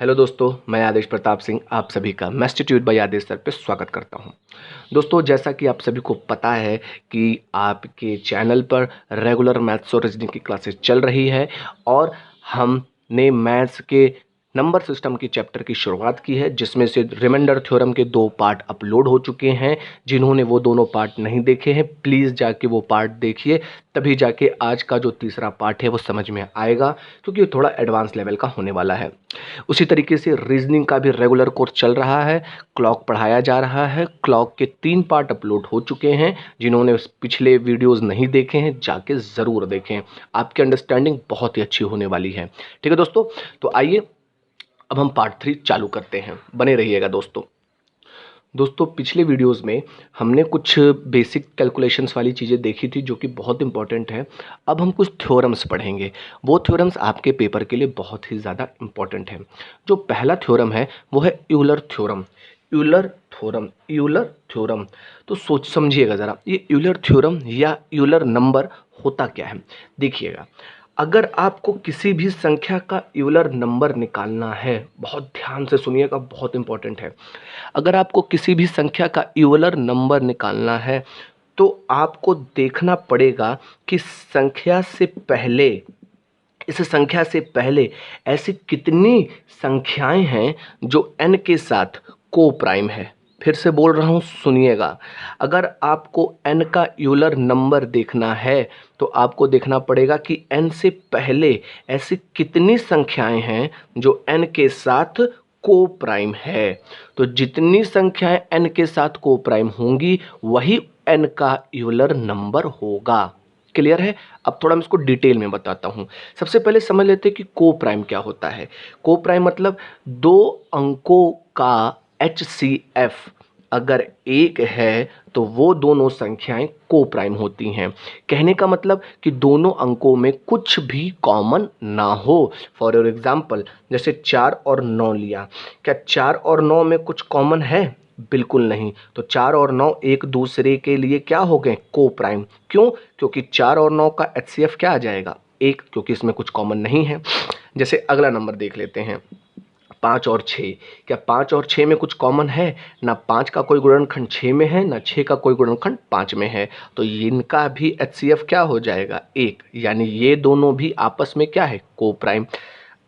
Hello दोस्तों, मैं आदेश प्रताप सिंह आप सभी का मैस्टिट्यूड बाय आदेश सर पे स्वागत करता हूं। दोस्तों, जैसा कि आप सभी को पता है कि आपके चैनल पर रेगुलर मैथ्स और रीजनिंग की क्लासेस चल रही है और हमने मैथ्स के नंबर सिस्टम की चैप्टर की शुरुआत की है, जिसमें से रिमाइंडर थ्योरम के 2 पार्ट अपलोड हो चुके हैं। जिन्होंने वो दोनों पार्ट नहीं देखे हैं, प्लीज़ जाके वो पार्ट देखिए, तभी जाके आज का जो तीसरा पार्ट है वो समझ में आएगा, क्योंकि ये थोड़ा एडवांस लेवल का होने वाला है। उसी तरीके से रीजनिंग का भी रेगुलर कोर्स चल रहा है, क्लॉक पढ़ाया जा रहा है। क्लॉक के 3 पार्ट अपलोड हो चुके हैं। जिन्होंने पिछले वीडियोस नहीं देखे हैं, जाके ज़रूर देखें, आपकी अंडरस्टैंडिंग बहुत ही अच्छी होने वाली है। ठीक है दोस्तों, तो आइए अब हम पार्ट 3 चालू करते हैं, बने रहिएगा दोस्तों। पिछले वीडियोस में हमने कुछ बेसिक कैलकुलेशंस वाली चीज़ें देखी थी, जो कि बहुत इंपॉर्टेंट है। अब हम कुछ थ्योरम्स पढ़ेंगे। वो थ्योरम्स आपके पेपर के लिए बहुत ही ज़्यादा इंपॉर्टेंट है। जो पहला थ्योरम है वो है यूलर थ्योरम। Euler theorem. तो सोच समझिएगा ज़रा, ये यूलर थ्योरम या यूलर नंबर होता क्या है। देखिएगा, अगर आपको किसी भी संख्या का यूलर नंबर निकालना है, बहुत ध्यान से सुनिएगा, बहुत इंपॉर्टेंट है। अगर आपको किसी भी संख्या का यूलर नंबर निकालना है, तो आपको देखना पड़ेगा कि इस संख्या से पहले ऐसी कितनी संख्याएं हैं जो n के साथ को प्राइम है। फिर से बोल रहा हूं, सुनिएगा। अगर आपको n का यूलर नंबर देखना है, तो आपको देखना पड़ेगा कि n से पहले ऐसी कितनी संख्याएं हैं जो n के साथ को प्राइम है। तो जितनी संख्याएं n के साथ को प्राइम होंगी, वही n का यूलर नंबर होगा। क्लियर है। अब थोड़ा मैं इसको डिटेल में बताता हूं। सबसे पहले समझ लेते हैं कि को प्राइम क्या होता है। को प्राइम मतलब 2 अंकों का HCF अगर 1 है, तो वो दोनों संख्याएं को प्राइम होती हैं। कहने का मतलब कि दोनों अंकों में कुछ भी कॉमन ना हो। फॉर योर एग्जाम्पल, जैसे 4 और 9 लिया, क्या 4 और 9 में कुछ कॉमन है? बिल्कुल नहीं। तो 4 और 9 एक दूसरे के लिए क्या हो गए? को प्राइम। क्यों? क्योंकि 4 और 9 का HCF क्या आ जाएगा? 1, क्योंकि इसमें कुछ कॉमन नहीं है। जैसे अगला नंबर देख लेते हैं, 5 और 6। क्या 5 और 6 में कुछ कॉमन है? ना 5 का कोई गुणनखंड 6 में है, ना 6 का कोई गुणनखंड 5 में है। तो इनका भी HCF क्या हो जाएगा? 1। यानी ये दोनों भी आपस में क्या है? को प्राइम।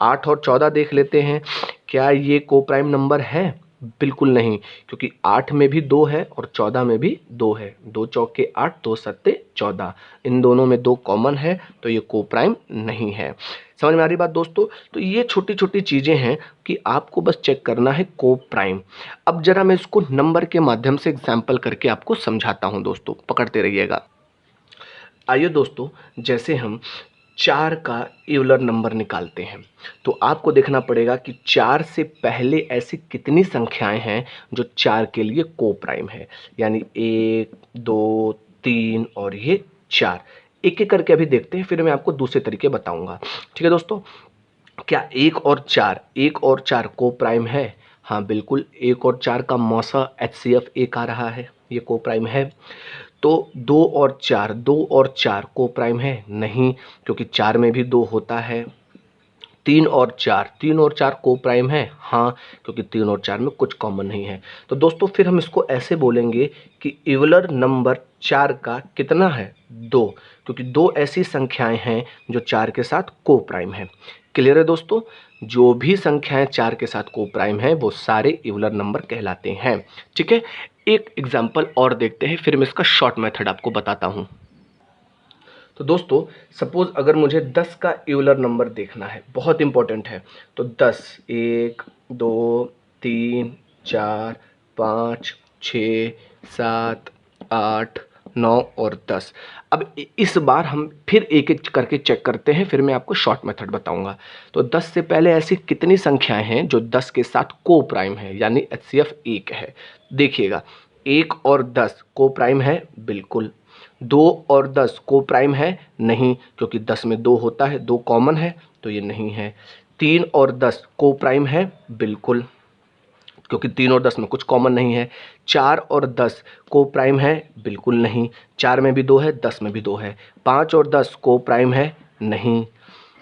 8 और 14 देख लेते हैं, क्या ये को प्राइम नंबर है? बिल्कुल नहीं, क्योंकि 8 में भी 2 है और 14 में भी 2 है। 2 चौके 8, 2 सत्ते 14। इन दोनों में 2 कॉमन है, तो ये को प्राइम नहीं है। समझ में आ रही बात दोस्तों? तो ये छोटी छोटी चीज़ें हैं कि आपको बस चेक करना है को प्राइम। अब जरा मैं इसको नंबर के माध्यम से एग्जाम्पल करके आपको समझाता हूँ दोस्तों, पकड़ते रहिएगा। आइए दोस्तों, जैसे हम 4 का यूलर नंबर निकालते हैं, तो आपको देखना पड़ेगा कि 4 से पहले ऐसी कितनी संख्याएं हैं जो 4 के लिए को प्राइम है। यानी 1, 2, 3 और ये 4। एक एक करके अभी देखते हैं, फिर मैं आपको दूसरे तरीके बताऊंगा। ठीक है दोस्तों, क्या 1 और 4 को प्राइम है? हाँ बिल्कुल, 1 और 4 का मौसा HCF 1 आ रहा है, ये को प्राइम है। तो 2 और 4 को प्राइम है? नहीं, क्योंकि 4 में भी 2 होता है। 3 और 4 को प्राइम है? हाँ, क्योंकि 3 और 4 में कुछ कॉमन नहीं है। तो दोस्तों, फिर हम इसको ऐसे बोलेंगे कि यूलर नंबर 4 का कितना है? 2, क्योंकि 2 ऐसी संख्याएं हैं जो 4 के साथ को प्राइम है। क्लियर है दोस्तों? जो भी संख्याएं 4 के साथ को प्राइम है, वो सारे यूलर नंबर कहलाते हैं। ठीक है, एक एग्जाम्पल और देखते हैं, फिर मैं इसका शॉर्ट मेथड आपको बताता हूं। तो दोस्तों, सपोज अगर मुझे 10 का यूलर नंबर देखना है, बहुत इंपॉर्टेंट है। तो 10, 1, 2, 3, 4, 5, 6, 7, 8, 9 और 10। अब इस बार हम फिर एक एक करके चेक करते हैं, फिर मैं आपको शॉर्ट मेथड बताऊंगा। तो 10 से पहले ऐसी कितनी संख्याएं हैं जो 10 के साथ को प्राइम है, यानी HCF 1 है। देखिएगा, 1 और 10 को प्राइम है? बिल्कुल। 2 और 10 को प्राइम है? नहीं, क्योंकि 10 में 2 होता है, 2 कॉमन है, तो ये नहीं है। 3 और 10 को प्राइम है? बिल्कुल, क्योंकि 3 और 10 में कुछ कॉमन नहीं है। 4 और 10 को प्राइम है? बिल्कुल नहीं, 4 में भी 2 है, 10 में भी 2 है। 5 और 10 को प्राइम है? नहीं।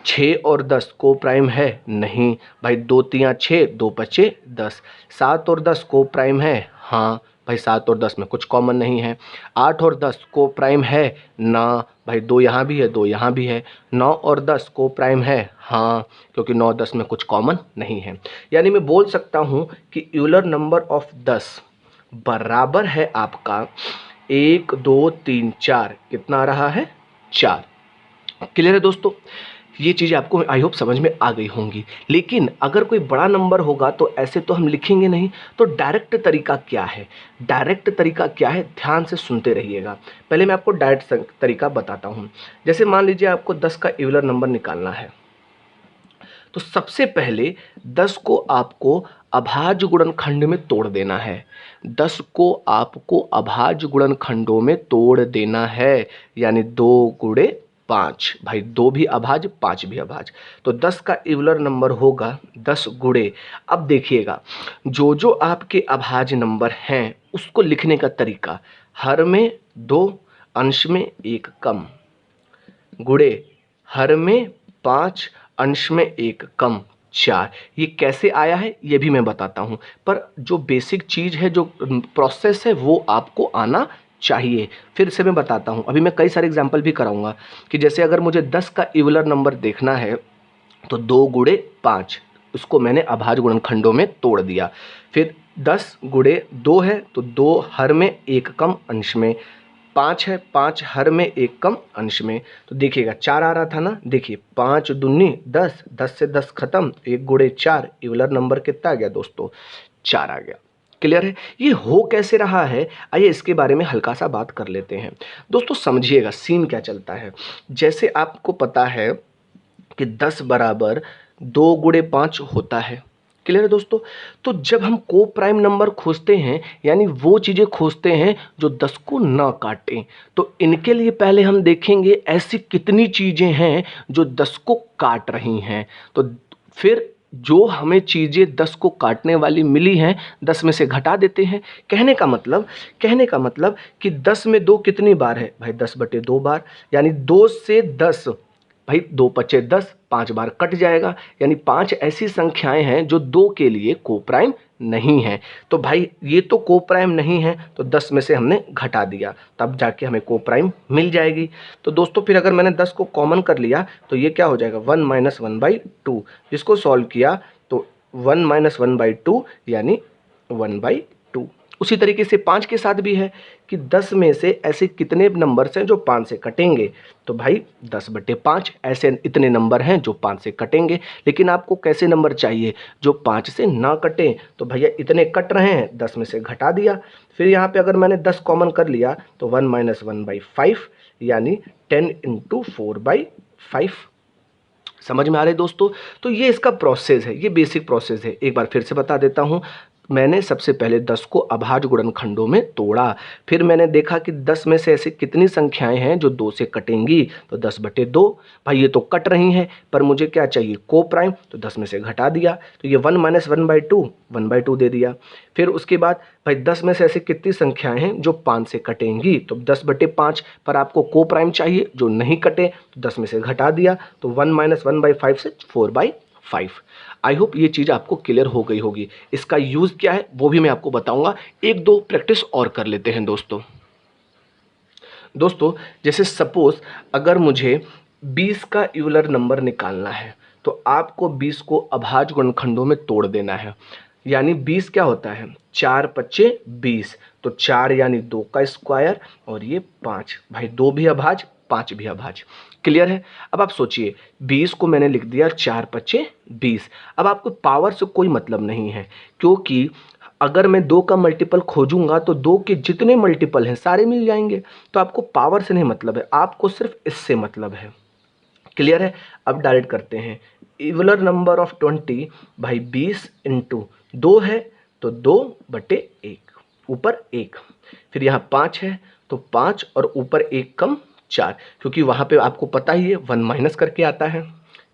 6 और 10 को प्राइम है नहीं भाई, 2 तियाँ 6, 2 पचे 10। 7 और 10 को प्राइम है, हाँ भाई 7 और 10 में कुछ कॉमन नहीं है। 8 और 10 को प्राइम है ना भाई, 2 यहाँ भी है 2 यहाँ भी है। 9 और 10 को प्राइम है, हाँ क्योंकि 9 10 में कुछ कॉमन नहीं है। यानी मैं बोल सकता हूँ कि यूलर नंबर ऑफ 10 बराबर है आपका 1 2 3 4, कितना आ रहा है 4। क्लियर है दोस्तों, ये चीज़ें आपको आई होप समझ में आ गई होंगी। लेकिन अगर कोई बड़ा नंबर होगा तो ऐसे तो हम लिखेंगे नहीं, तो डायरेक्ट तरीका क्या है, डायरेक्ट तरीका क्या है, ध्यान से सुनते रहिएगा। पहले मैं आपको डायरेक्ट तरीका बताता हूँ। जैसे मान लीजिए आपको 10 का यूलर नंबर निकालना है, तो सबसे पहले 10 को आपको अभाज्य गुणनखंड में तोड़ देना है। 10 को आपको अभाज्य गुणनखंडों में तोड़ देना है, यानी 2 गुणे 5 भाई, 2 भी अभाज्य 5 भी अभाज्य। तो 10 का यूलर नंबर होगा 10 गुणे। अब देखिएगा, जो जो आपके अभाज्य नंबर हैं उसको लिखने का तरीका, हर में 2, अंश में 1 कम, गुणे हर में 5, अंश में 1 कम 4। ये कैसे आया है ये भी मैं बताता हूँ, पर जो बेसिक चीज़ है, जो प्रोसेस है, वो आपको आना चाहिए। फिर से मैं बताता हूँ, अभी मैं कई सारे एग्जाम्पल भी कराऊंगा कि जैसे अगर मुझे 10 का यूलर नंबर देखना है तो 2 गुणे 5, उसको मैंने अभाज्य गुणनखंडों में तोड़ दिया। फिर 10 गुणे 2 है तो 2 हर में 1 कम अंश में, 5 है 5 हर में 1 कम अंश में। तो देखिएगा 4 आ रहा था ना, देखिए 5 दूनी 10, 10 से 10 खत्म, 1 गुणे 4, यूलर नंबर कितना आ गया दोस्तों 4 आ गया। क्लियर है, ये हो कैसे रहा है, आइए इसके बारे में हल्का सा बात कर लेते हैं। दोस्तों समझिएगा सीन क्या चलता है। जैसे आपको पता है कि 10 बराबर 2 गुणे 5 होता है। क्लियर है दोस्तों, तो जब हम को प्राइम नंबर खोजते हैं, यानी वो चीज़ें खोजते हैं जो 10 को ना काटें, तो इनके लिए पहले हम देखेंगे ऐसी कितनी चीज़ें हैं जो 10 को काट रही हैं। तो फिर जो हमें चीज़ें 10 को काटने वाली मिली हैं, 10 में से घटा देते हैं। कहने का मतलब कि 10 में 2 कितनी बार है भाई, 10/2 बार, यानी 2 से 10 भाई, 2 पचे 10, 5 बार कट जाएगा, यानी 5 ऐसी संख्याएं हैं जो 2 के लिए कोप्राइम नहीं है। तो भाई ये तो कोप्राइम नहीं है, तो 10 में से हमने घटा दिया, तब जाके हमें कोप्राइम मिल जाएगी। तो दोस्तों फिर अगर मैंने 10 को कॉमन कर लिया तो ये क्या हो जाएगा 1 - 1/2, जिसको सॉल्व किया तो 1 - 1/2 यानी 1/2। उसी तरीके से 5 के साथ भी है कि 10 में से ऐसे कितने नंबर्स हैं जो 5 से कटेंगे, तो भाई 10/5 ऐसे इतने नंबर हैं जो 5 से कटेंगे। लेकिन आपको कैसे नंबर चाहिए जो 5 से ना कटें, तो भैया इतने कट रहे हैं, 10 में से घटा दिया। फिर यहाँ पे अगर मैंने 10 कॉमन कर लिया तो 1 - 1/5 यानी 10 × 4/5। समझ में आ रहे दोस्तों, तो ये इसका प्रोसेस है, ये बेसिक प्रोसेस है। एक बार फिर से बता देता हूँ, मैंने सबसे पहले 10 को अभाज्य गुणनखंडों में तोड़ा, फिर मैंने देखा कि 10 में से ऐसी कितनी संख्याएं हैं जो 2 से कटेंगी, तो 10/2। भाई ये तो कट रही हैं, पर मुझे क्या चाहिए को प्राइम, तो 10 में से घटा दिया, तो ये 1 - 1/2 1/2 दे दिया। फिर उसके बाद भाई 10 में से ऐसी कितनी संख्याएं हैं जो 5 से कटेंगी, तो 10/5, पर आपको को प्राइम चाहिए जो नहीं कटे, तो 10 में से घटा दिया, तो 1 - 1/5 से 4/5। आई होप ये चीज़ आपको क्लियर हो गई होगी। इसका यूज़ क्या है वो भी मैं आपको बताऊंगा। एक दो प्रैक्टिस और कर लेते हैं दोस्तों जैसे सपोज अगर मुझे 20 का यूलर नंबर निकालना है, तो आपको 20 को अभाज्य गुणनखंडों में तोड़ देना है। यानी 20 क्या होता है, 4 पच्चे 20, तो 4 यानी 2 का स्क्वायर, और ये 5 भाई, 2 भी अभाज्य 5 भी अभाज्य। क्लियर है। अब आप सोचिए 20 को मैंने लिख दिया 4 पच्चे 20। अब आपको पावर से कोई मतलब नहीं है, क्योंकि अगर मैं 2 का मल्टीपल खोजूंगा तो 2 के जितने मल्टीपल हैं सारे मिल जाएंगे। तो आपको पावर से नहीं मतलब है, आपको सिर्फ इससे मतलब है। क्लियर है। अब डायरेक्ट करते हैं, इवलर नंबर ऑफ 20 भाई 20 × 2 है तो 2/1, ऊपर 1, फिर यहाँ 5 है तो 5 और ऊपर 1 कम 4, क्योंकि वहाँ पे आपको पता ही है 1 माइनस करके आता है।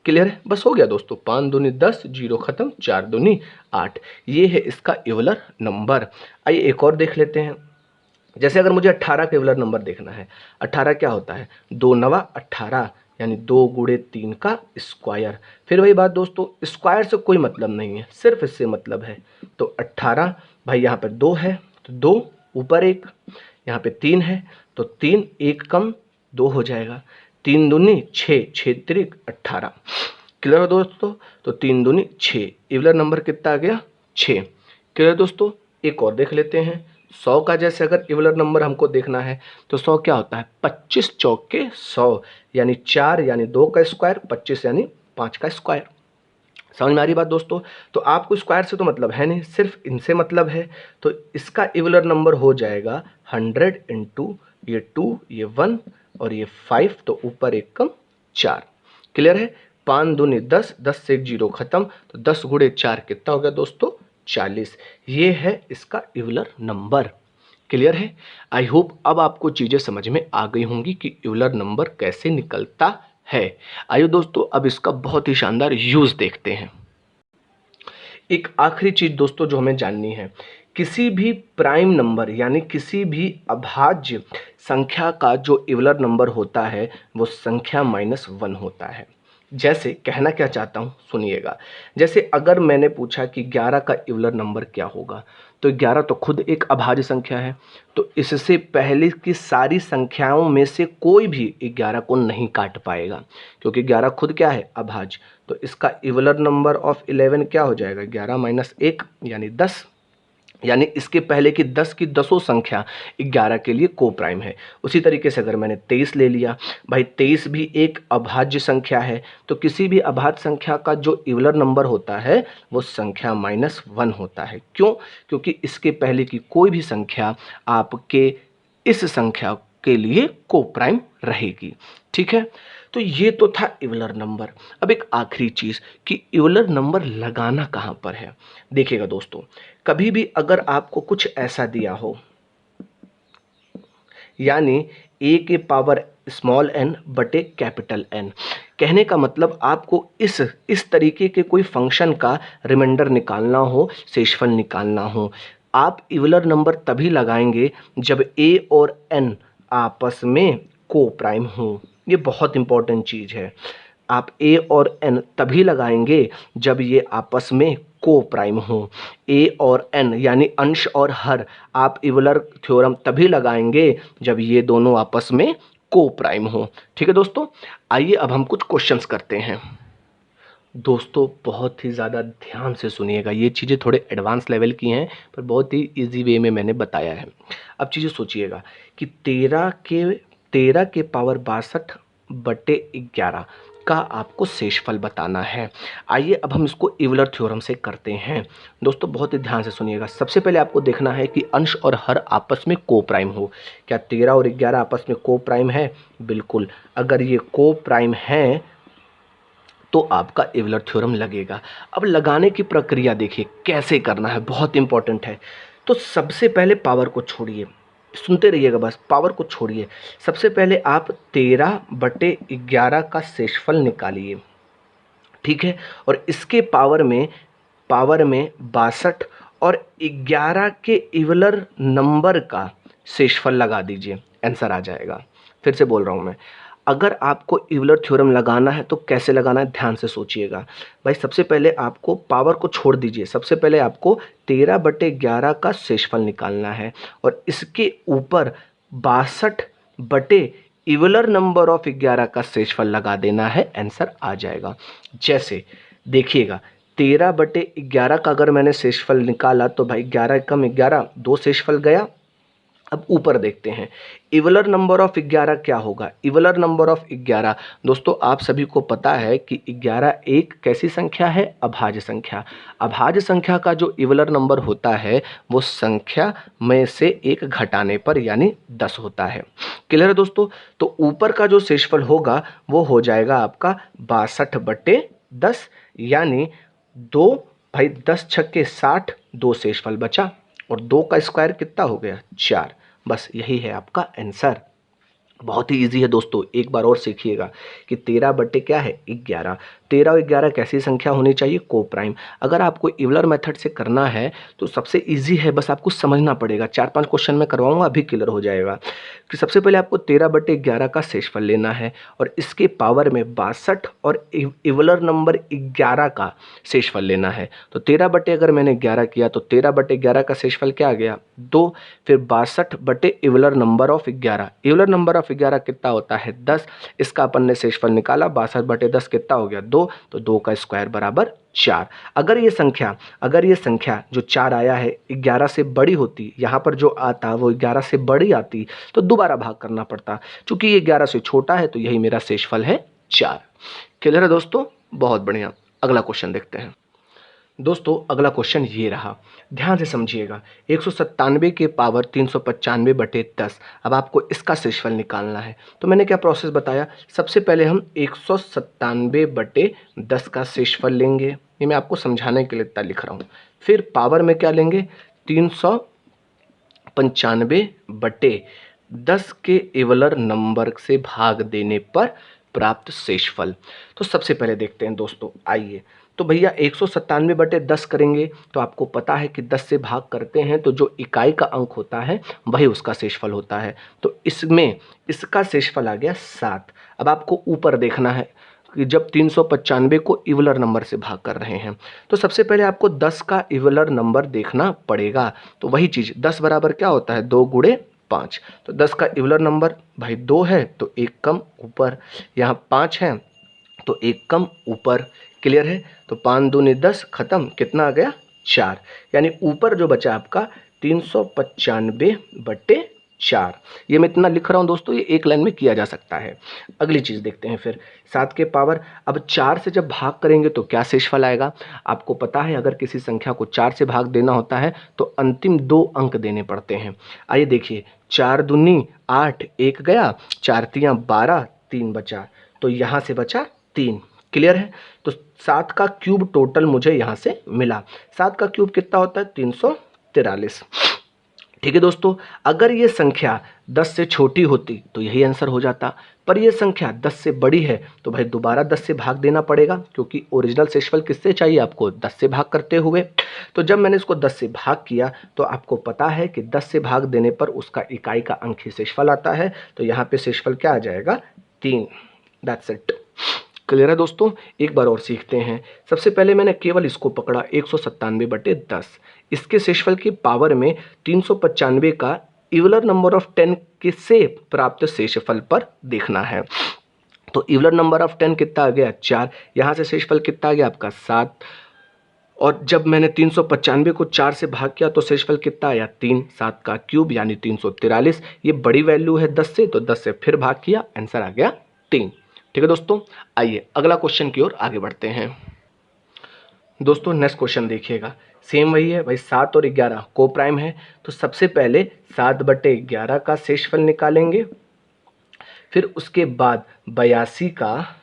क्लियर है, बस हो गया दोस्तों, 5 दूनी 10, 0 खत्म, 4 दूनी 8, ये है इसका इवलर नंबर। आइए एक और देख लेते हैं। जैसे अगर मुझे 18 का इवलर नंबर देखना है, 18 क्या होता है, 2 × 9 = 18, यानी 2 गुणे 3 का स्क्वायर। फिर वही बात दोस्तों, स्क्वायर से कोई मतलब नहीं है, सिर्फ इससे मतलब है। तो 18 भाई, यहाँ पर 2 है तो 2 ऊपर 1, यहाँ पे 3 है तो 3, 1 कम 2 हो जाएगा। 3 दूनी 6, 6 त्रिक 18। क्लियर हो दोस्तों? तो 3 दूनी 6, इवलर नंबर कितना आ गया? 6। क्लियर दोस्तों? एक और देख लेते हैं। 100 का जैसे अगर इवलर नंबर हमको देखना है तो 100 क्या होता है? 25 चौके 100, यानी 4 यानी 2 का स्क्वायर, 25 यानी 5 का स्क्वायर। समझ में आ रही बात दोस्तों? तो आपको स्क्वायर से तो मतलब है नहीं, सिर्फ इनसे मतलब है। तो इसका इवलर नंबर हो जाएगा 100 इंटू ये 2, ये 1 और ये 5, तो ऊपर 1 कम 4। क्लियर है? 5 दूनी 10, 10 से 1 जीरो खत्म, तो 10 गुणे 4 कितना हो गया दोस्तों? 40। ये है इसका इवलर नंबर। क्लियर है? आई होप अब आपको चीज़ें समझ में आ गई होंगी कि इवलर नंबर कैसे निकलता है। आइए दोस्तों, अब इसका बहुत ही शानदार यूज़ देखते हैं। एक आखिरी चीज़ दोस्तों जो हमें जाननी है, किसी भी प्राइम नंबर यानी किसी भी अभाज्य संख्या का जो इवलर नंबर होता है वो संख्या -1 होता है। जैसे कहना क्या चाहता हूँ सुनिएगा। जैसे अगर मैंने पूछा कि 11 का इवलर नंबर क्या होगा, तो 11 तो खुद एक अभाज्य संख्या है, तो इससे पहले की सारी संख्याओं में से कोई भी 11 को नहीं काट पाएगा, क्योंकि 11 खुद क्या है? अभाज्य। तो इसका इवलर नंबर ऑफ 11 क्या हो जाएगा? 11 माइनस 1 यानी 10, यानी इसके पहले की 10 की दसों संख्या 11 के लिए को प्राइम है। उसी तरीके से अगर मैंने 23 ले लिया, भाई 23 भी एक अभाज्य संख्या है, तो किसी भी अभाज्य संख्या का जो इवलर नंबर होता है वो संख्या -1 होता है। क्यों? क्योंकि इसके पहले की कोई भी संख्या आपके इस संख्या के लिए को प्राइम रहेगी। ठीक है? तो ये तो था इवलर नंबर। अब एक आखिरी चीज़ कि इवलर नंबर लगाना कहाँ पर है। देखिएगा दोस्तों, कभी भी अगर आपको कुछ ऐसा दिया हो, यानी a के पावर स्मॉल n बटे कैपिटल N, कहने का मतलब आपको इस तरीके के कोई फंक्शन का रिमाइंडर निकालना हो, शेषफल निकालना हो, आप इवलर नंबर तभी लगाएंगे जब a और n आपस में को प्राइम हो। ये बहुत इंपॉर्टेंट चीज़ है। आप a और n तभी लगाएंगे जब ये आपस में को प्राइम हो। a और n यानी अंश और हर आप इवलर थ्योरम तभी लगाएंगे जब ये दोनों आपस में को प्राइम हो। ठीक है दोस्तों, आइए अब हम कुछ क्वेश्चंस करते हैं। दोस्तों बहुत ही ज़्यादा ध्यान से सुनिएगा, ये चीज़ें थोड़े एडवांस लेवल की हैं पर बहुत ही इजी वे में मैंने बताया है। अब चीज़ें सोचिएगा कि 13 के पावर 62 बटे 11 का आपको शेषफल बताना है। आइए अब हम इसको इवलर थ्योरम से करते हैं। दोस्तों बहुत ही ध्यान से सुनिएगा। सबसे पहले आपको देखना है कि अंश और हर आपस में को प्राइम हो। क्या 13 और 11 आपस में को प्राइम है? बिल्कुल। अगर ये को प्राइम है तो आपका इवलर थ्योरम लगेगा। अब लगाने की प्रक्रिया देखिए कैसे करना है, बहुत इंपॉर्टेंट है। तो सबसे पहले पावर को छोड़िए, सुनते रहिएगा बस, पावर को छोड़िए। सबसे पहले आप 13 बटे 11 का शेषफल निकालिए। ठीक है? और इसके पावर में 62 और 11 के इवलर नंबर का शेषफल लगा दीजिए, आंसर आ जाएगा। फिर से बोल रहा हूँ मैं, अगर आपको इवलर थ्योरम लगाना है तो कैसे लगाना है ध्यान से सोचिएगा। भाई सबसे पहले आपको पावर को छोड़ दीजिए, सबसे पहले आपको 13 बटे 11 का शेषफल निकालना है और इसके ऊपर 62 बटे इवलर नंबर ऑफ 11 का शेषफल लगा देना है, आंसर आ जाएगा। जैसे देखिएगा 13 बटे 11 का अगर मैंने शेषफल निकाला तो भाई 11 कम 11, 2 शेषफल गया। अब ऊपर देखते हैं इवलर नंबर ऑफ 11 क्या होगा। इवलर नंबर ऑफ 11 दोस्तों आप सभी को पता है कि 11 एक कैसी संख्या है? अभाज्य संख्या। अभाज्य संख्या का जो इवलर नंबर होता है वो संख्या में से एक घटाने पर यानी 10 होता है। क्लियर है दोस्तों? तो ऊपर का जो शेषफल होगा वो हो जाएगा आपका 62 बटे 10, यानी 2, भाई 10 छक्के 60, 2 शेषफल बचा और 2 का स्क्वायर कितना हो गया? 4। बस यही है आपका आंसर। बहुत ही इजी है दोस्तों, एक बार और सीखिएगा कि 13 बटे क्या है? 11। 13 और 11 कैसी संख्या होनी चाहिए? को प्राइम। अगर आपको यूलर मेथड से करना है तो सबसे इजी है, बस आपको समझना पड़ेगा। 4-5 क्वेश्चन में करवाऊंगा, अभी क्लियर हो जाएगा कि सबसे पहले आपको 13/11 का शेषफल लेना है और इसके पावर में 62 और यूलर नंबर 11 का शेषफल लेना है। तो 13 अगर मैंने 11 किया तो 13/11 का शेषफल क्या आ गया? 2। फिर 62 Euler number of 11। Euler number of 11 कितना होता है? 10। इसका अपन ने शेषफल निकाला, 62/10 कितना हो गया? 2। तो 2 का स्क्वायर बराबर 4। अगर ये संख्या जो 4 आया है 11 से बड़ी होती, यहाँ पर जो आता वो 11 से बड़ी आती तो दोबारा भाग करना पड़ता। चूंकि ये 11 से छोटा है तो यही मेरा शेषफल है 4। क्लियर है दोस्तों? बहुत बढ़िया। अगला क्वेश्चन देखते हैं दोस्तों। अगला क्वेश्चन ये रहा, ध्यान से समझिएगा। 197 के पावर 395/10। अब आपको इसका शेषफल निकालना है। तो मैंने क्या प्रोसेस बताया? सबसे पहले हम 197/10 का शेषफल लेंगे, ये मैं आपको समझाने के लिए इतना लिख रहा हूँ। फिर पावर में क्या लेंगे? 395/10 के यूलर नंबर से भाग देने पर प्राप्त शेषफल। तो सबसे पहले देखते हैं दोस्तों, आइए। तो भैया 197/10 करेंगे तो आपको पता है कि 10 से भाग करते हैं तो जो इकाई का अंक होता है वही उसका शेषफल होता है। तो इसमें इसका शेषफल आ गया 7। अब आपको ऊपर देखना है कि जब 395 को यूलर नंबर से भाग कर रहे हैं तो सबसे पहले आपको 10 का यूलर नंबर देखना पड़ेगा। तो वही चीज़ 10 बराबर क्या होता है? 2 गुणे 5। तो 10 का यूलर नंबर भाई 2 है तो 1 कम ऊपर, यहाँ 5 है तो 1 कम ऊपर। क्लियर है? तो 5 दूनी 10, खत्म। कितना आ गया? 4। यानी ऊपर जो बचा आपका 395/4। ये मैं इतना लिख रहा हूँ दोस्तों, ये एक लाइन में किया जा सकता है। अगली चीज़ देखते हैं फिर 7 के पावर। अब 4 से जब भाग करेंगे तो क्या शेषफल आएगा? आपको पता है अगर किसी संख्या को 4 से भाग देना होता है तो अंतिम 2 अंक देने पड़ते हैं। आइए देखिए, 4 दूनी 8, 1 गया, 4 तियाँ 12, 3 बचा, तो यहाँ से बचा 3। क्लियर है? तो 7 का क्यूब टोटल मुझे यहाँ से मिला। 7 का क्यूब कितना होता है? 343। ठीक है दोस्तों, अगर ये संख्या 10 से छोटी होती तो यही आंसर हो जाता, पर ये संख्या 10 से बड़ी है तो भाई दोबारा 10 से भाग देना पड़ेगा, क्योंकि ओरिजिनल शेषफल किससे चाहिए आपको? 10 से भाग करते हुए। तो जब मैंने इसको 10 से भाग किया तो आपको पता है कि 10 से भाग देने पर उसका इकाई का अंक ही शेषफल आता है। तो यहाँ पे शेषफल क्या आ जाएगा? 3। That's it. क्लियर है दोस्तों? एक बार और सीखते हैं। सबसे पहले मैंने केवल इसको पकड़ा 197/10। इसके शेषफल की पावर में 395 का यूलर नंबर ऑफ 10 के से प्राप्त शेषफल पर देखना है। तो यूलर नंबर ऑफ 10 कितना आ गया? 4। यहाँ से शेषफल कितना आ गया आपका? 7। और जब मैंने 395 को 4 से भाग किया तो शेषफल कितना आया? 3। 7 का क्यूब यानी 343। ये बड़ी वैल्यू है 10 से, तो 10 से फिर भाग किया, आंसर आ गया 3। ठीक है दोस्तों, आइए अगला क्वेश्चन की ओर आगे बढ़ते हैं। दोस्तों नेक्स्ट क्वेश्चन देखिएगा, सेम वही है भाई। 7 और 11 को प्राइम है, तो सबसे पहले 7/11 का शेषफल निकालेंगे। फिर उसके बाद 82 का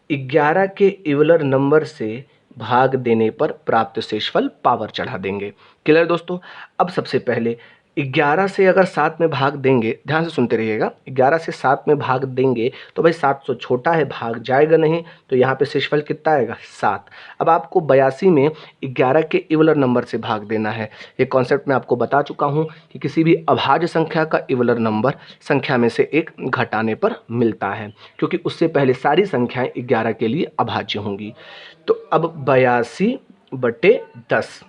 11 के यूलर नंबर से भाग देने पर प्राप्त शेषफल पावर चढ़ा देंगे। क्लियर दोस्तों? अब सबसे पहले 11 से अगर 7 में भाग देंगे, ध्यान से सुनते रहिएगा, 11 से 7 में भाग देंगे तो भाई 700 छोटा है, भाग जाएगा नहीं, तो यहाँ पे शेषफल कितना आएगा? 7। अब आपको 82 में 11 के यूलर नंबर से भाग देना है। ये कॉन्सेप्ट मैं आपको बता चुका हूँ कि किसी भी अभाज्य संख्या का यूलर नंबर संख्या में से एक घटाने पर मिलता है, क्योंकि उससे पहले सारी संख्याएं 11 के लिए अभाज्य होंगी। तो अब 82/10।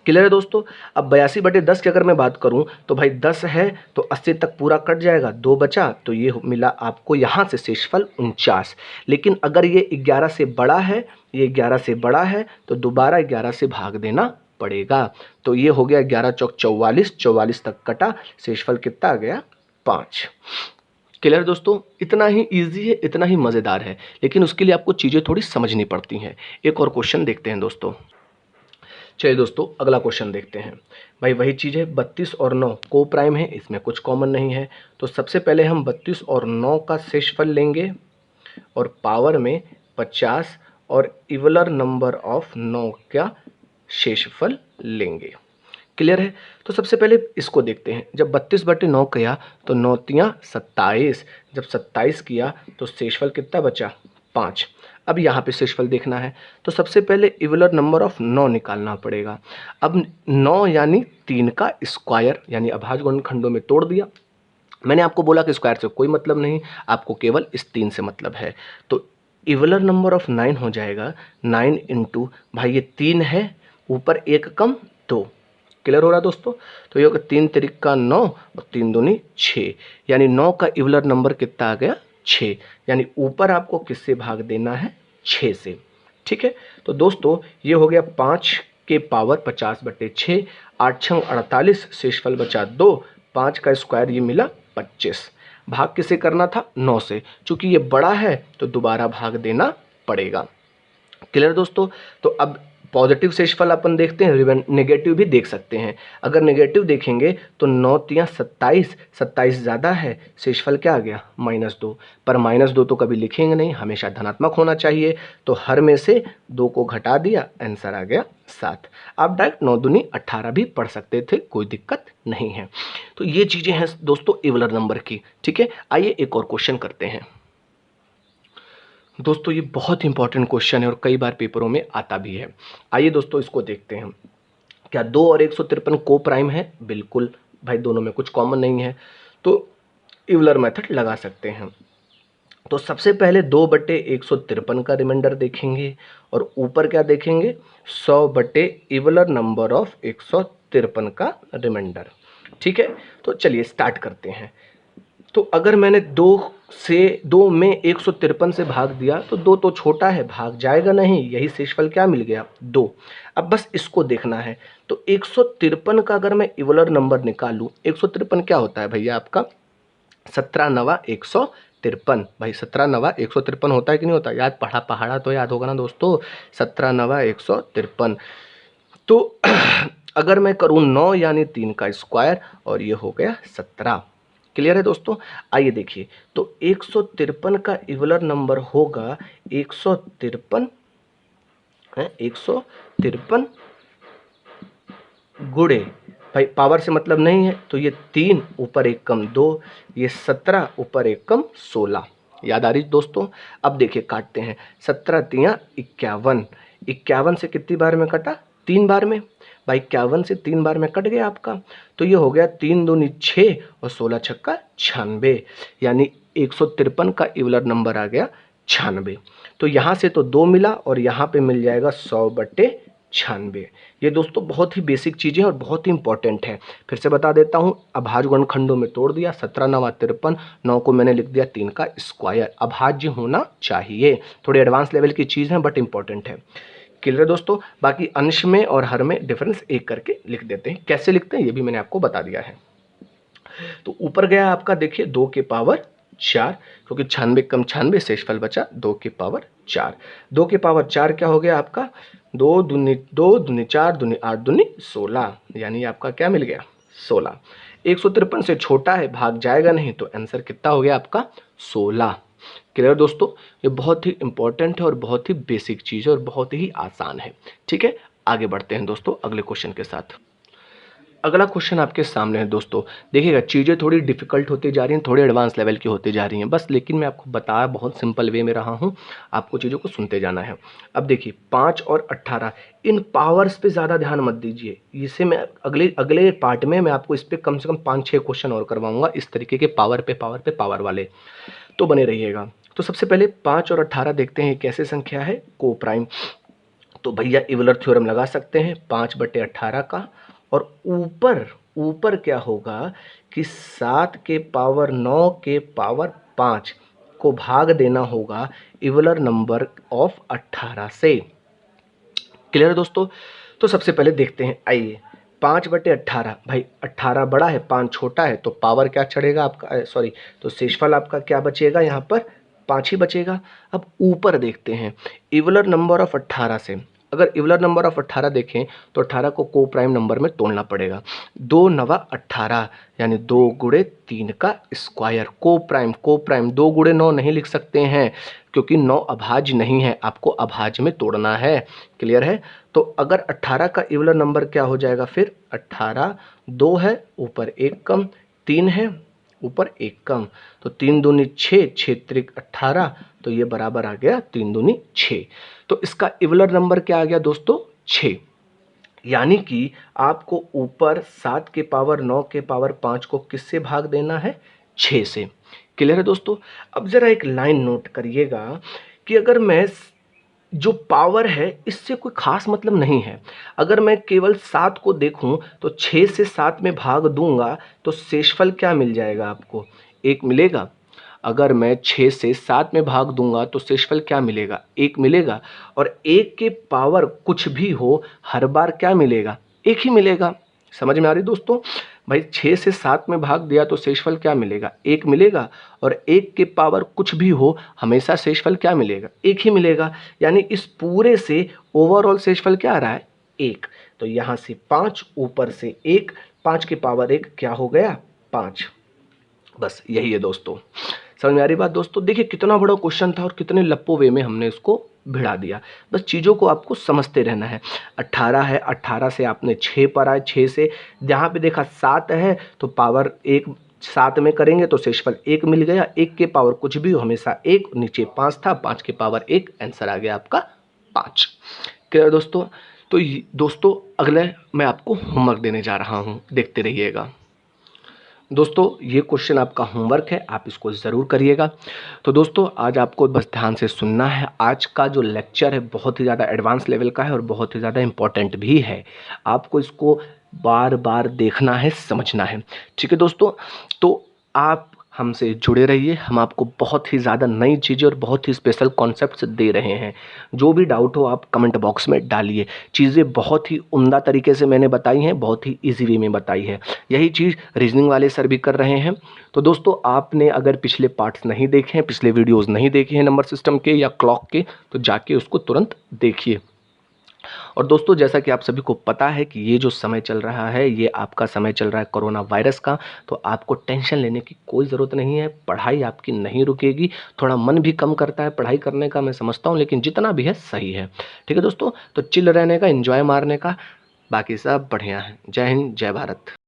क्लियर है दोस्तों? अब 82/10 की अगर मैं बात करूं तो भाई 10 है तो 80 तक पूरा कट जाएगा, 2 बचा, तो ये मिला आपको यहाँ से शेषफल 49। लेकिन अगर ये 11 से बड़ा है, ये 11 से बड़ा है तो दोबारा 11 से भाग देना पड़ेगा। तो ये हो गया 11 चौक 44, 44 तक कटा, शेषफल कितना आ गया? 5। क्लियर दोस्तों? इतना ही ईजी है, इतना ही मज़ेदार है, लेकिन उसके लिए आपको चीज़ें थोड़ी समझनी पड़ती हैं। एक और क्वेश्चन देखते हैं दोस्तों। चलिए दोस्तों अगला क्वेश्चन देखते हैं। भाई वही चीज़ है, 32 और 9 को प्राइम है, इसमें कुछ कॉमन नहीं है। तो सबसे पहले हम 32 और 9 का शेषफल लेंगे और पावर में 50 और यूलर नंबर ऑफ 9 का शेषफल लेंगे। क्लियर है? तो सबसे पहले इसको देखते हैं। जब 32/9 किया तो 9 तियाँ 27, जब 27 किया तो शेषफल कितना बचा? 5। अब यहाँ पे शेषफल देखना है तो सबसे पहले इवलर नंबर ऑफ 9 निकालना पड़ेगा। अब 9 यानी 3 का स्क्वायर, यानी अभाज्य गुणनखंडों में तोड़ दिया। मैंने आपको बोला कि स्क्वायर से कोई मतलब नहीं, आपको केवल इस 3 से मतलब है। तो इवलर नंबर ऑफ 9 हो जाएगा 9 इंटू, भाई ये 3 है, ऊपर 1 कम 2। क्लियर हो रहा है दोस्तों? तो ये होगा 3 तिरिका 9 और 3 दूनी 6, यानी 9 का इवलर नंबर कितना आ गया 6, यानी ऊपर आपको किससे भाग देना है 6 से। ठीक है, तो दोस्तों ये हो गया 5 के पावर 50/6, 8 छंग 48, शेषफल बचा 2, 5 का स्क्वायर ये मिला 25। भाग किसे करना था 9 से, चूंकि ये बड़ा है तो दोबारा भाग देना पड़ेगा। क्लियर दोस्तों? तो अब पॉजिटिव शेषफल अपन देखते हैं, नेगेटिव भी देख सकते हैं। अगर नेगेटिव देखेंगे तो 9 तियां 27, 27 ज़्यादा है, शेषफल क्या आ गया -2। पर -2 तो कभी लिखेंगे नहीं, हमेशा धनात्मक होना चाहिए, तो हर में से 2 को घटा दिया, आंसर आ गया 7। आप डायरेक्ट 9 दूनी 18 भी पढ़ सकते थे, कोई दिक्कत नहीं है। तो ये चीज़ें हैं दोस्तों इवलर नंबर की। ठीक है, आइए एक और क्वेश्चन करते हैं दोस्तों। ये बहुत इंपॉर्टेंट क्वेश्चन है और कई बार पेपरों में आता भी है। आइए दोस्तों इसको देखते हैं। क्या 2 और 153 को प्राइम है? बिल्कुल भाई, दोनों में कुछ कॉमन नहीं है, तो इवलर मेथड लगा सकते हैं। तो सबसे पहले 2/153 का रिमाइंडर देखेंगे और ऊपर क्या देखेंगे 100 इवलर नंबर ऑफ 153 का रिमाइंडर। ठीक है, तो चलिए स्टार्ट करते हैं। तो अगर मैंने 2 में 153 से भाग दिया तो 2 तो छोटा है, भाग जाएगा नहीं, यही शेषफल क्या मिल गया 2। अब बस इसको देखना है। तो 153 का अगर मैं इवलर नंबर निकालूं, 153 क्या होता है भैया आपका 17 नवा 153। भाई 17 नवा 153 होता है कि नहीं होता? याद पढ़ा तो याद होगा ना दोस्तों, 17 नवा 153। तो अगर मैं करूं 9 यानी 3 का स्क्वायर और ये हो गया 17। क्लियर है दोस्तों? आइए देखिए, तो 153 का इवलर नंबर होगा 153 है, 153 गुणे, भाई पावर से मतलब नहीं है, तो ये 3 ऊपर 1 कम 2, ये 17 ऊपर 1 कम 16। याद आ रही दोस्तों? अब देखिए काटते हैं, 17 तियां 51, 51 से कितनी बार में कटा 3 बार में, भाई 51 से 3 बार में कट गया आपका। तो ये हो गया 3 दूनी 6 और 16 छक्का 96, यानी 153 का इवलर नंबर आ गया 96। तो यहाँ से तो 2 मिला और यहाँ पे मिल जाएगा 100/96। ये दोस्तों बहुत ही बेसिक चीज़ें और बहुत ही इंपॉर्टेंट है। फिर से बता देता हूँ, अभाज्य गुणनखंडों में तोड़ दिया, 17 नवा 53, 9 को मैंने लिख दिया 3 का स्क्वायर, अभाज्य होना चाहिए। थोड़ी एडवांस लेवल की चीज़ है बट इंपॉर्टेंट है। क्लियर दोस्तों? बाकी अंश में और हर में डिफरेंस एक करके लिख देते हैं, कैसे लिखते हैं ये भी मैंने आपको बता दिया है। तो ऊपर गया आपका देखिए 2 के पावर 4, क्योंकि 96 कम 96, शेषफल बचा 2 के पावर 4। 2 के पावर 4 क्या हो गया आपका 2 दूनी 4 दूनी 8 दूनी 16, यानी आपका क्या मिल गया 16। 153 से छोटा है, भाग जाएगा नहीं, तो आंसर कितना हो गया आपका 16। क्लियर दोस्तों? ये बहुत ही इंपॉर्टेंट है और बहुत ही बेसिक चीज़ है और बहुत ही आसान है। ठीक है, आगे बढ़ते हैं दोस्तों अगले क्वेश्चन के साथ। अगला क्वेश्चन आपके सामने है दोस्तों। देखिएगा चीज़ें थोड़ी डिफिकल्ट होती जा रही हैं, थोड़ी एडवांस लेवल की होती जा रही हैं बस, लेकिन मैं आपको बता बहुत सिंपल वे में रहा हूँ, आपको चीज़ों को सुनते जाना है। अब देखिए 5 और 18, इन पावर्स पे ज़्यादा ध्यान मत दीजिए, इसे मैं अगले अगले पार्ट में मैं आपको इस पर कम से कम 5-6 क्वेश्चन और करवाऊंगा, इस तरीके के पावर वाले, तो बने रहिएगा। तो सबसे पहले 5 और 18 देखते हैं कैसे संख्या है को प्राइम। तो भैया इवलर थ्योरम लगा सकते हैं 5/18 का, और ऊपर क्या होगा कि 7 के पावर 9 के पावर 5 को भाग देना होगा इवलर नंबर ऑफ 18 से। क्लियर है दोस्तों? तो सबसे पहले देखते हैं, आइए 5/18, भाई 18 बड़ा है 5 छोटा है, तो पावर क्या चढ़ेगा आपका, सॉरी, तो शेषफल आपका क्या बचेगा यहाँ पर 5 ही बचेगा। अब ऊपर देखते हैं इवलर नंबर ऑफ 18 से, अगर इवलर नंबर ऑफ 18 देखें तो 18 को प्राइम नंबर में तोड़ना पड़ेगा। 2 नवा 18, यानी 2 गुणे 3 का स्क्वायर, को प्राइम 2 गुणे 9 नहीं लिख सकते हैं क्योंकि 9 अभाज्य नहीं है, आपको अभाज्य में तोड़ना है। क्लियर है? तो अगर 18 का इवलर नंबर क्या हो जाएगा फिर 18, 2 है ऊपर 1 कम, 3 है ऊपर 1 कम, तो 3 दूनी 6, 6 त्रिक 18, तो ये बराबर आ गया 3 दूनी 6। तो इसका इवलर नंबर क्या आ गया दोस्तों? 6। यानी कि आपको ऊपर 7 के पावर 9 के पावर 5 को किससे भाग देना है? 6 से। क्लियर है दोस्तों? अब ज़रा एक लाइन नोट करिएगा कि अगर मैं जो पावर है इससे कोई ख़ास मतलब नहीं है। अगर मैं केवल 7 को देखूं तो 6 से 7 में भाग दूंगा तो शेषफल क्या मिल जाएगा आपको? 1 मिलेगा। अगर मैं 6 से 7 में भाग दूंगा तो शेषफल क्या मिलेगा? 1 मिलेगा। और 1 के पावर कुछ भी हो हर बार क्या मिलेगा? 1 ही मिलेगा। समझ में आ रही दोस्तों? भाई 6 से 7 में भाग दिया तो शेषफल क्या मिलेगा? 1 मिलेगा। और 1 के पावर कुछ भी हो हमेशा शेषफल क्या मिलेगा? 1 ही मिलेगा। यानी इस पूरे से ओवरऑल शेषफल क्या आ रहा है? 1। तो यहाँ से 5 ऊपर से 1, 5 के पावर 1 क्या हो गया? 5। बस यही है दोस्तों। समझ में आ रही बात दोस्तों? देखिए कितना बड़ा क्वेश्चन था और कितने लप्पो वे में हमने इसको भिड़ा दिया। बस चीज़ों को आपको समझते रहना है। 18 है, 18 से आपने 6 पर आए, 6 से जहाँ पे देखा 7 है तो पावर 1 7 में करेंगे तो शेषफल 1 मिल गया। 1 के पावर कुछ भी हो हमेशा 1, नीचे 5 था, 5 के पावर 1, आंसर आ गया आपका 5। क्लियर दोस्तों? तो दोस्तों अगले मैं आपको होमवर्क देने जा रहा हूँ, देखते रहिएगा। दोस्तों ये क्वेश्चन आपका होमवर्क है, आप इसको ज़रूर करिएगा। तो दोस्तों आज आपको बस ध्यान से सुनना है। आज का जो लेक्चर है बहुत ही ज़्यादा एडवांस लेवल का है और बहुत ही ज़्यादा इम्पॉर्टेंट भी है। आपको इसको बार बार देखना है, समझना है। ठीक है दोस्तों? तो आप हमसे जुड़े रहिए, हम आपको बहुत ही ज़्यादा नई चीज़ें और बहुत ही स्पेशल कॉन्सेप्ट्स दे रहे हैं। जो भी डाउट हो आप कमेंट बॉक्स में डालिए। चीज़ें बहुत ही उम्दा तरीके से मैंने बताई हैं, बहुत ही ईजी वे में बताई है। यही चीज़ रीजनिंग वाले सर भी कर रहे हैं। तो दोस्तों आपने अगर पिछले पार्ट्स नहीं देखे हैं, पिछले वीडियोज़ नहीं देखे हैं नंबर सिस्टम के या क्लॉक के, तो जाके उसको तुरंत देखिए। और दोस्तों जैसा कि आप सभी को पता है कि ये जो समय चल रहा है ये आपका समय चल रहा है कोरोना वायरस का, तो आपको टेंशन लेने की कोई ज़रूरत नहीं है। पढ़ाई आपकी नहीं रुकेगी। थोड़ा मन भी कम करता है पढ़ाई करने का, मैं समझता हूँ, लेकिन जितना भी है सही है। ठीक है दोस्तों? तो चिल रहने का, एंजॉय मारने का, बाकी सब बढ़िया है। जय हिंद, जय भारत।